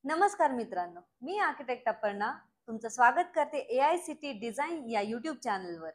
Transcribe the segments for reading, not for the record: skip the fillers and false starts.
नमस्कार मित्रांनो, मी आर्किटेक्ट अपर्णा तुमचं स्वागत करते AICT डिझाईन या यूट्यूब चॅनलवर.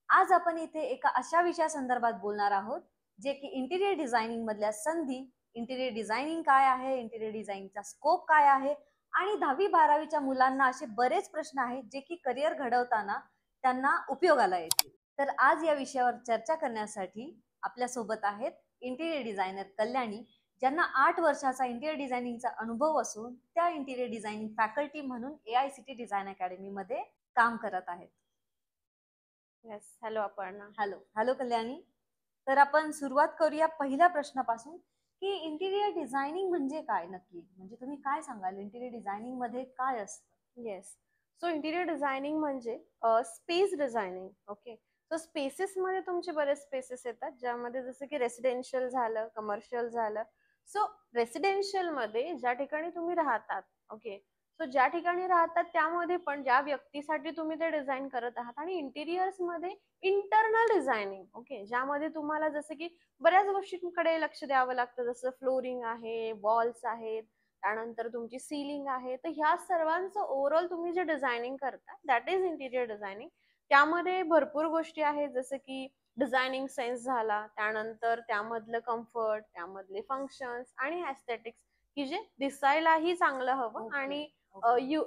आज आपण इथे एका अशा विषयासंदर्भात बोलणार आहोत जे की इंटिरियर डिझायनिंग मधल्या संधी, इंटिरियर डिझायनिंग काय आहे, इंटिरियर डिझायनिंगचा स्कोप काय आहे आणि 10वी-12वीच्या मुलांना असे बरेच प्रश्न आहेत जे की करिअर घडवताना त्यांना उपयोगाला येतील. तर आज या विषयावर चर्चा करण्यासाठी आपल्या सोबत आहेत इंटिरियर डिझायनर कल्याणी, ज्यांना 8 वर्षाचा इंटिरियर डिझायनिंगचा अनुभव असून त्या इंटिरियर डिझायनिंग फॅकल्टी म्हणून AICT डिझाईन अकॅडमी मध्ये काम करत आहेत. Yes, hello Aparna. Hello hello Kalyani. तर आपण सुरुवात करूया पहिल्या प्रश्नापासून की इंटिरियर डिझायनिंग म्हणजे काय नक्की, म्हणजे तुम्ही काय सांगाल इंटिरियर डिझायनिंग मध्ये काय असतं? येस, सो इंटिरियर डिझायनिंग म्हणजे space designing. Okay, so spaces मध्ये तुमचे बरेच स्पेसेस येतात, ज्यामध्ये जसं की रेसिडेन्शियल झालं, कमर्शियल झालं. सो रेसिडेन्शियल मध्ये ज्या ठिकाणी तुम्ही राहतात, ओके, सो ज्या ठिकाणी राहतात त्यामध्ये पण ज्या व्यक्तीसाठी तुम्ही ते डिझाईन करत आहात. आणि इंटिरियर्स मध्ये इंटरनल डिझायनिंग, ओके, ज्यामध्ये तुम्हाला जसं की बऱ्याच गोष्टींकडे लक्ष द्यावं लागतं, जसं फ्लोरिंग आहे, वॉल्स आहेत, त्यानंतर तुमची सीलिंग आहे. तर ह्या सर्वांचं ओव्हरऑल तुम्ही जे डिझायनिंग करता दॅट इज इंटिरियर डिझायनिंग. त्यामध्ये भरपूर गोष्टी आहेत, जसं की डिझायनिंग सेन्स झाला, त्यानंतर त्यामधलं कम्फर्ट, त्यामधले फंक्शन्स आणि ॲस्थेटिक्स, की जे दिसायलाही चांगलं हवं आणि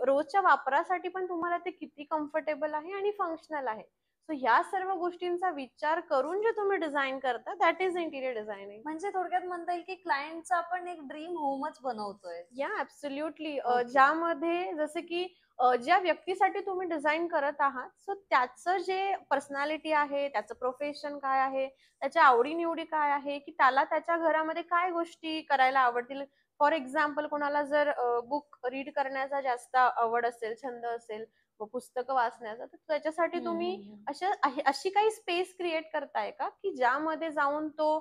रोजच्या वापरासाठी पण तुम्हाला ते किती कम्फर्टेबल आहे आणि फंक्शनल आहे. सो ह्या सर्व गोष्टींचा विचार करून जे तुम्ही डिझाईन करता दॅट इज इंटिरियर डिझायनिंग. म्हणजे थोडक्यात म्हणता येईल की क्लायंटचा आपण एक ड्रीम होमच बनवतोय. या ऍब्सोल्युटली, Okay. ज्यामध्ये जसं की ज्या व्यक्तीसाठी तुम्ही डिझाईन करत आहात, सो त्याचं जे पर्सनॅलिटी आहे, त्याचं प्रोफेशन काय आहे, त्याच्या आवडीनिवडी काय आहे, की त्याला त्याच्या घरामध्ये काय गोष्टी करायला आवडतील. फॉर एक्झाम्पल, कोणाला जर बुक रीड करण्याचा जास्त आवड असेल, छंद असेल, पुस्तकं वाचण्याचा, तर त्याच्यासाठी तुम्ही अशी काही स्पेस क्रिएट करताय का, की ज्यामध्ये जाऊन तो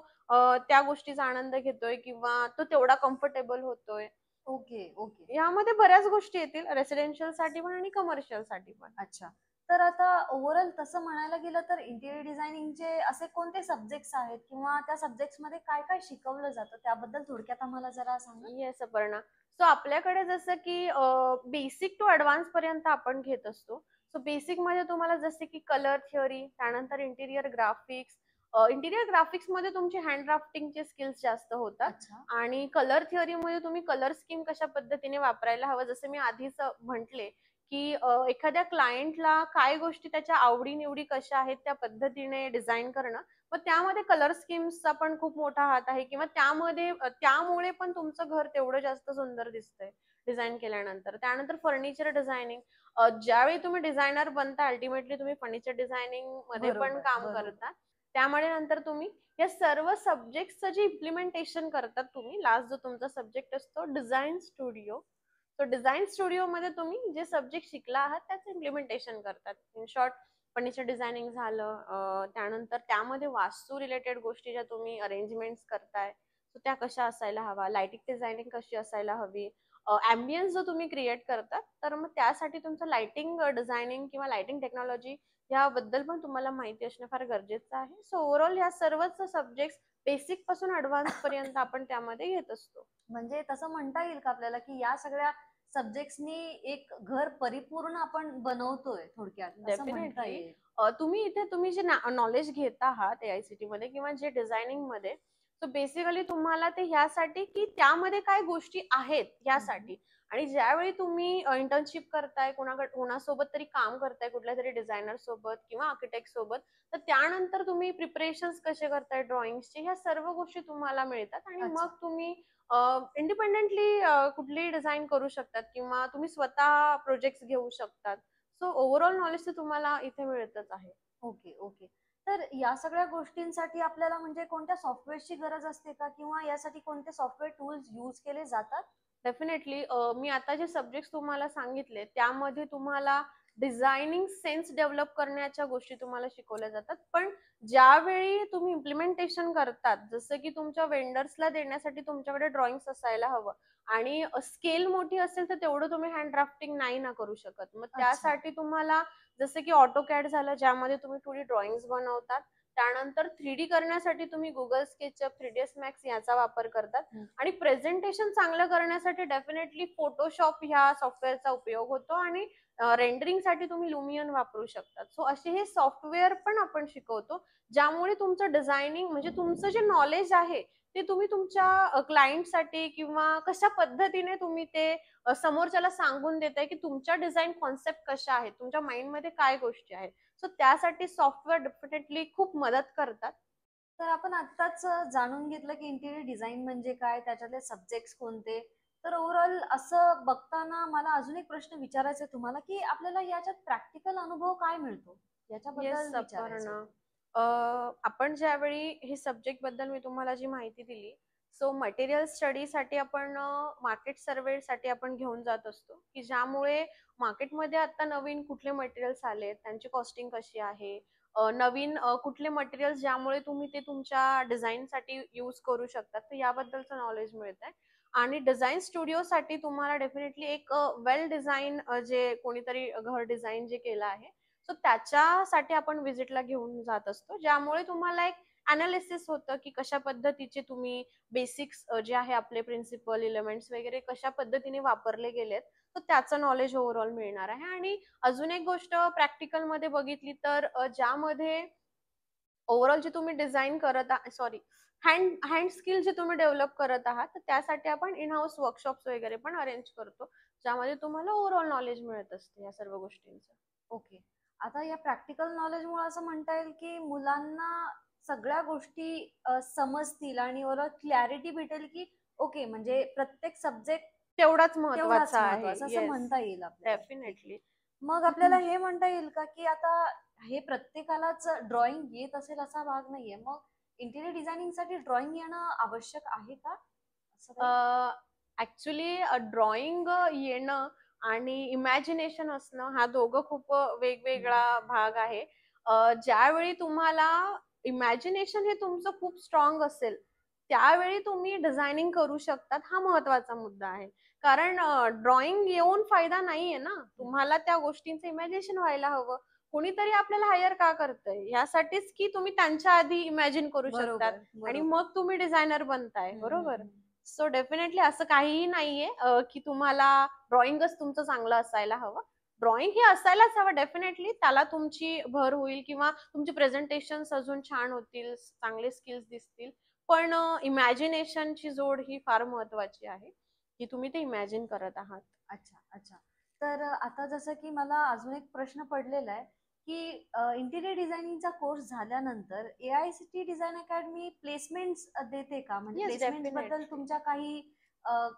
त्या गोष्टीचा आनंद घेतोय किंवा तो तेवढा कम्फर्टेबल होतोय. Okay okay. यामध्ये बऱ्याच गोष्टी येतील, रेसिडेन्शियल साठी पण आणि कमर्शियल साठी पण. अच्छा. तर आता ओव्हरऑल तसं म्हणायला गेलं तर इंटिरियर डिझायनिंगचे असे कोणते सब्जेक्ट्स आहेत किंवा त्या सब्जेक्ट्समध्ये काय काय शिकवलं जातं त्याबद्दल थोडक्यात आम्हाला जरा सांगा. येस अपर्णा. सो आपल्याकडे जसं की बेसिक टू ऍडव्हान्स पर्यंत आपण घेत असतो. सो बेसिक मध्ये तुम्हाला जसे की कलर थिअरी, त्यानंतर इंटिरियर ग्राफिक्स. इंटिरियर ग्राफिक्स मध्ये तुमचे हँड ड्राफ्टिंगचे स्किल्स जास्त होतात. अच्छा. आणि कलर थिअरी मध्ये तुम्ही कलर स्कीम कशा पद्धतीने वापरायला हवं, जसं मी आधीच म्हटले की एखाद्या क्लायंटला काय गोष्टी त्याच्या आवडीनिवडी कशा आहेत त्या पद्धतीने डिझाईन करणं. मग त्यामध्ये कलर स्कीम्सचा पण खूप मोठा हात आहे, किंवा त्यामध्ये त्यामुळे पण तुमचं घर तेवढं जास्त सुंदर दिसतंय डिझाईन केल्यानंतर. त्यानंतर फर्निचर डिझायनिंग. ज्यावेळी तुम्ही डिझायनर बनता, अल्टिमेटली तुम्ही फर्निचर डिझायनिंग मध्ये पण बरोबर काम बरोबर. करता. त्यामुळे नंतर तुम्ही या सर्व सब्जेक्टचं जे इम्प्लिमेंटेशन करतात तुम्ही, लास्ट जो तुमचा सब्जेक्ट असतो डिझाईन स्टुडिओ. तो डिझाईन स्टुडिओ मध्ये तुम्ही जे सब्जेक्ट शिकला आहात त्याचं इम्प्लिमेंटेशन करतात. इन शॉर्ट, फर्निचर डिझायनिंग झालं, त्यानंतर त्यामध्ये वास्तू रिलेटेड गोष्टी ज्या तुम्ही अरेंजमेंट्स करताय, सो त्या कशा असायला हवा, लाइटिंग डिझायनिंग कशी असायला हवी, ॲम्बियन्स जो तुम्ही क्रिएट करतात, तर मग त्यासाठी तुमचं लाइटिंग डिझायनिंग किंवा लाइटिंग टेक्नॉलॉजी याबद्दल पण तुम्हाला माहिती असणं फार गरजेचं आहे. सो ओव्हरऑल या सर्वच सब्जेक्ट बेसिक पासून ऍडव्हान्स पर्यंत आपण त्यामध्ये घेत असतो. म्हणजे तसं म्हणता येईल का आपल्याला की या सगळ्या सब्जेक्ट्सनी एक घर परिपूर्ण आपण बनवतोय थोडक्यात, असं म्हणता डेफिनेटली. येईल. तुम्ही इथे तुम्ही जे नॉलेज घेत आहात AICT मध्ये किंवा जे डिझायनिंग मध्ये, सो बेसिकली तुम्हाला ते ह्यासाठी की त्यामध्ये काय गोष्टी आहेत ह्यासाठी. आणि ज्यावेळी तुम्ही इंटर्नशिप करताय, कोणासोबत तरी काम करताय, कुठल्या तरी डिझायनर सोबत किंवा आर्किटेक्ट सोबत, तर त्यानंतर तुम्ही प्रिपरेशन्स कसे करताय ड्रॉइंगचे, ह्या सर्व गोष्टी तुम्हाला मिळतात. आणि अच्छा. मग तुम्ही इंडिपेंडेंटली कुठलीही डिझाईन करू शकतात किंवा तुम्ही स्वतः प्रोजेक्ट्स घेऊ शकतात. सो ओव्हरऑल नॉलेज तर तुम्हाला इथे मिळतच आहे. Okay okay. तर या सगळ्या गोष्टींसाठी आपल्याला म्हणजे कोणत्या सॉफ्टवेअरची गरज असते का किंवा यासाठी कोणते सॉफ्टवेअर टूल्स यूज केले जातात? डेफिनेटली. मी आता जे सब्जेक्ट तुम्हाला सांगितले त्यामध्ये तुम्हाला डिझायनिंग सेन्स डेव्हलप करण्याच्या गोष्टी तुम्हाला शिकवल्या जातात. पण ज्यावेळी तुम्ही इम्प्लिमेंटेशन करतात, जसं की तुमच्या वेंडर्सला देण्यासाठी तुमच्याकडे ड्रॉइंग्स असायला हवं. आणि स्केल मोठी असेल तर तेवढं तुम्ही हँड ड्राफ्टिंग नाही ना करू शकत. मग अच्छा. त्यासाठी तुम्हाला जसं की ऑटोकॅड झालं, ज्यामध्ये तुम्ही थोडी ड्रॉइंग्स बनवतात. त्यानंतर 3D करण्यासाठी तुम्ही गुगल स्केचअप, 3ds मॅक्स याचा वापर करतात. आणि प्रेझेंटेशन चांगलं करण्यासाठी डेफिनेटली फोटोशॉप ह्या सॉफ्टवेअरचा उपयोग होतो. आणि रेंडरिंगसाठी तुम्ही लुमियन वापरू शकतात. सो असे हे सॉफ्टवेअर पण आपण शिकवतो, ज्यामुळे तुमचं डिझायनिंग म्हणजे तुमचं जे नॉलेज आहे ते तुम्ही तुमच्या क्लायंटसाठी किंवा कशा पद्धतीने तुम्ही ते समोरच्याला सांगून देताय की तुमच्या डिझाइन कॉन्सेप्ट कशा आहेत, तुमच्या माइंडमध्ये काय गोष्टी आहेत. सो त्यासाठी सॉफ्टवेअर डेफिनेटली खूप मदत करतात. तर आपण आत्ताच जाणून घेतलं की इंटिरियर डिझाईन म्हणजे काय, त्याच्यातले सब्जेक्ट्स कोणते. तर ओव्हरऑल असं बघताना मला अजून एक प्रश्न विचारायचा आहे तुम्हाला, की आपल्याला याच्यात प्रॅक्टिकल अनुभव काय मिळतो? येस, याच्याबद्दल विचारायचं अपर्णा. होतं. आपण ज्यावेळी हे सब्जेक्ट बद्दल मी तुम्हाला जी माहिती दिली, सो मटेरियल स्टडीसाठी आपण मार्केट सर्वेसाठी आपण घेऊन जात असतो, की ज्यामुळे मार्केटमध्ये आता नवीन कुठले मटेरियल्स आलेत, त्यांची कॉस्टिंग कशी आहे, नवीन कुठले मटेरियल्स ज्यामुळे तुम्ही ते तुमच्या डिझाईनसाठी यूज करू शकता, तर याबद्दलचं नॉलेज मिळतंय. आणि डिझाइन स्टुडिओसाठी तुम्हाला डेफिनेटली एक वेल डिझाइन जे कोणीतरी घर डिझाइन जे केलं आहे, सो त्याच्यासाठी आपण व्हिजिटला घेऊन जात असतो, ज्यामुळे तुम्हाला एक अनालिसिस होतं की कशा पद्धतीचे तुम्ही बेसिक्स जे आहे आपले प्रिन्सिपल एलिमेंट्स वगैरे कशा पद्धतीने वापरले गेलेत, तर त्याचं नॉलेज ओव्हरऑल मिळणार आहे. आणि अजून एक गोष्ट प्रॅक्टिकल मध्ये बघितली तर ज्यामध्ये ओव्हरऑल जे तुम्ही डिझाइन करत आहात, सॉरी, हँड हँड स्किल जे तुम्ही डेव्हलप करत आहात, तर त्यासाठी आपण इन हाऊस वर्कशॉप्स वगैरे पण अरेंज करतो, ज्यामध्ये तुम्हाला ओव्हरऑल नॉलेज मिळत असते या सर्व गोष्टींचं. ओके. आता या प्रॅक्टिकल नॉलेजमुळे असं म्हणता येईल, की मुलांना सगळ्या गोष्टी समजतील आणि ओव्हरऑल क्लॅरिटी भेटेल, की ओके म्हणजे प्रत्येक सब्जेक्ट तेवढाच तेवढाच महत्वाचा आहे. महत्वाचा असं येस, म्हणता येईल आपल्याला. ठीक आहे. डेफिनेटली. मग आपल्याला हे म्हणता येईल का, की आता हे प्रत्येकालाच ड्रॉइंग येत असेल असा भाग नाहीये. मग इंटिरियर डिझायनिंगसाठी ड्रॉइंग येणं आवश्यक आहे का? असं काही? ऍक्च्युली ड्रॉइंग येणं आणि इमॅजिनेशन असणं हा दोघं खूप वेगवेगळा भाग आहे. ज्यावेळी तुम्हाला इमॅजिनेशन हे तुमचं खूप स्ट्रॉंग असेल, त्यावेळी तुम्ही डिझायनिंग करू शकतात, हा महत्वाचा मुद्दा आहे. कारण ड्रॉइंग येऊन फायदा नाहीये ना, तुम्हाला त्या गोष्टींचं इमॅजिनेशन व्हायला हवं. कोणीतरी आपल्याला हायर का करतंय? यासाठीच की तुम्ही त्यांच्या आधी इमॅजिन करू शकतात बरोबर, आणि बरोबर. मग तुम्ही डिझायनर बनताय, हं, हं, बरोबर? हं. सो डेफिनेटली असं काहीही नाहीये की तुम्हाला ड्रॉइंगच तुमचं चांगलं असायला हवं. ड्रॉइंग हे असायलाच हवं डेफिनेटली. त्याला तुमची भर होईल किंवा तुमचे प्रेझेंटेशन्स अजून छान होतील, चांगले स्किल्स दिसतील. पण इमॅजिनेशनची जोड ही फार महत्वाची आहे, की तुम्ही ते इमॅजिन करत आहात. अच्छा, अच्छा. तर आता जसं की मला अजून एक प्रश्न पडलेला आहे, की इंटिरियर डिझायनिंगचा कोर्स झाल्यानंतर ए-आय-सी-टी डिझाइन अकॅडमी प्लेसमेंट्स देते का? म्हणजे येस, प्लेसमेंट्सबद्दल डेफिनेटली. तुमच्या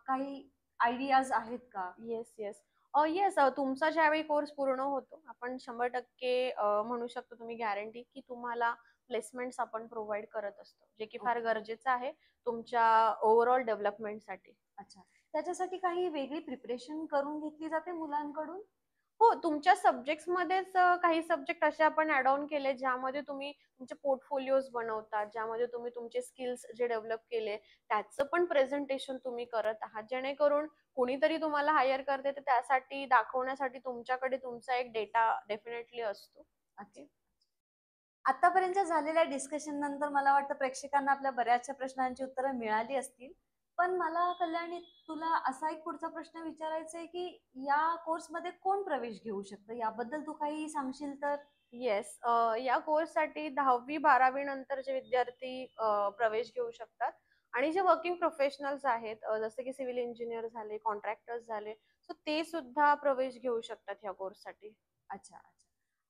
काही आयडियाज आहेत का? Yes, yes. येस, तुमचा ज्यावेळी कोर्स पूर्ण होतो, आपण 100% म्हणू शकतो तुम्ही गॅरंटी की तुम्हाला प्लेसमेंट्स आपण प्रोव्हाईड करत असतो, जे की फार ओके. गरजेचं आहे तुमच्या ओव्हरऑल डेव्हलपमेंटसाठी. अच्छा. त्याच्यासाठी काही वेगळी प्रिपरेशन करून घेतली जाते मुलांकडून? हो, तुमच्या सब्जेक्ट्समध्येच काही सब्जेक्ट असे आपण ॲड ऑन केले, ज्यामध्ये तुम्ही तुमचे पोर्टफोलिओज बनवतात, ज्यामध्ये तुम्ही तुमचे स्किल्स जे डेव्हलप केले, त्याचं पण प्रेझेंटेशन तुम्ही करत आहात. जेणेकरून कोणीतरी तुम्हाला हायर करते, तर त्यासाठी दाखवण्यासाठी तुमच्याकडे तुमचा एक डेटा डेफिनेटली असतो. अच्छा. ओके. आतापर्यंत झालेल्या डिस्कशन नंतर मला वाटतं प्रेक्षकांना आपल्या बऱ्याचशा प्रश्नांची उत्तरं मिळाली असतील. पण मला कल्याणी तुला असा एक पुढचा प्रश्न विचारायचा आहे, की या कोर्समध्ये कोण प्रवेश घेऊ शकतं? याबद्दल तू काही सांगशील तर? येस. या कोर्ससाठी 10वी-12वी नंतरचे विद्यार्थी प्रवेश घेऊ शकतात. आणि जे वर्किंग प्रोफेशनल्स आहेत, जसे की सिव्हिल इंजिनियर झाले, कॉन्ट्रॅक्टर्स झाले, सो ते सुद्धा प्रवेश घेऊ शकतात ह्या कोर्ससाठी. अच्छा, अच्छा.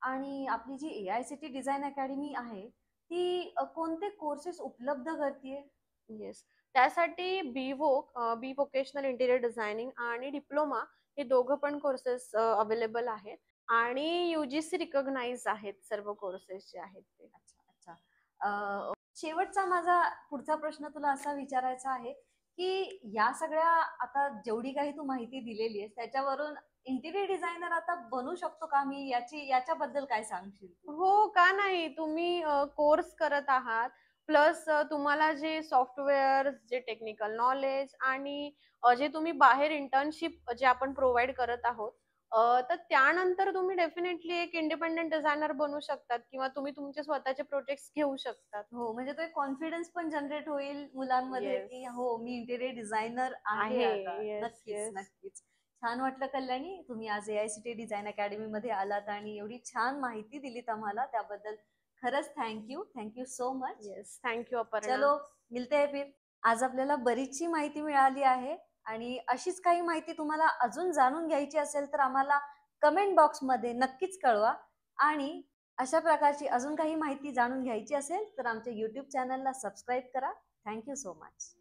आणि आपली जी ए-आय-सी-टी डिझाइन अकॅडमी आहे, ती कोणते कोर्सेस उपलब्ध करतीये? येस. त्यासाठी बी-वोक, बी व्होकेशनल इंटिरियर डिझायनिंग आणि डिप्लोमा हे दोघं पण कोर्सेस अवेलेबल आहेत. आणि यू-जी-सी रिकॉग्नाइज्ड आहेत सर्व कोर्सेस जे आहेत ते. अच्छा, अच्छा. शेवटचा माझा पुढचा प्रश्न तुला असा विचारायचा आहे, की या सगळ्या आता जेवढी काही तू माहिती दिलेली आहेस, त्याच्यावरून इंटिरियर डिझायनर आता बनू शकतो का मी? याच्याबद्दल काय सांगशील तू? हो, का नाही? तुम्ही कोर्स करत आहात, प्लस तुम्हाला जे सॉफ्टवेअर, जे टेक्निकल नॉलेज आणि जे तुम्ही बाहेर इंटर्नशिप जे आपण प्रोव्हाईड करत आहोत, तर त्यानंतर तुम्ही डेफिनेटली एक इंडिपेंडंट डिझायनर बनू शकतात किंवा तुम्ही तुमचे स्वतःचे प्रोजेक्ट्स घेऊ शकतात. हो, म्हणजे तो एक कॉन्फिडन्स पण जनरेट होईल मुलांमध्ये, येस. की हो मी इंटेरियर डिझायनर आहे आहे. आता. येस, नक्कीच, येस. नक्कीच. छान वाटलं कल्याणी, तुम्ही आज AICTE डिझाइन अकॅडमीमध्ये आलात आणि एवढी छान माहिती दिलीत आम्हाला. त्याबद्दल खरंच thank you. Thank you so much. Yes. Thank you Aparna. चलो मिलते हैं फिर. आज आपल्याला बरीचशी माहिती मिळाली आहे आणि अशीच काही माहिती तुम्हाला अजून जाणून घ्यायची असेल तर आम्हाला कमेंट बॉक्समध्ये नक्कीच कळवा आणि अशा प्रकारची अजून काही माहिती जाणून घ्यायची असेल तर आमच्या YouTube चॅनलला सबस्क्राईब करा. Thank you so much.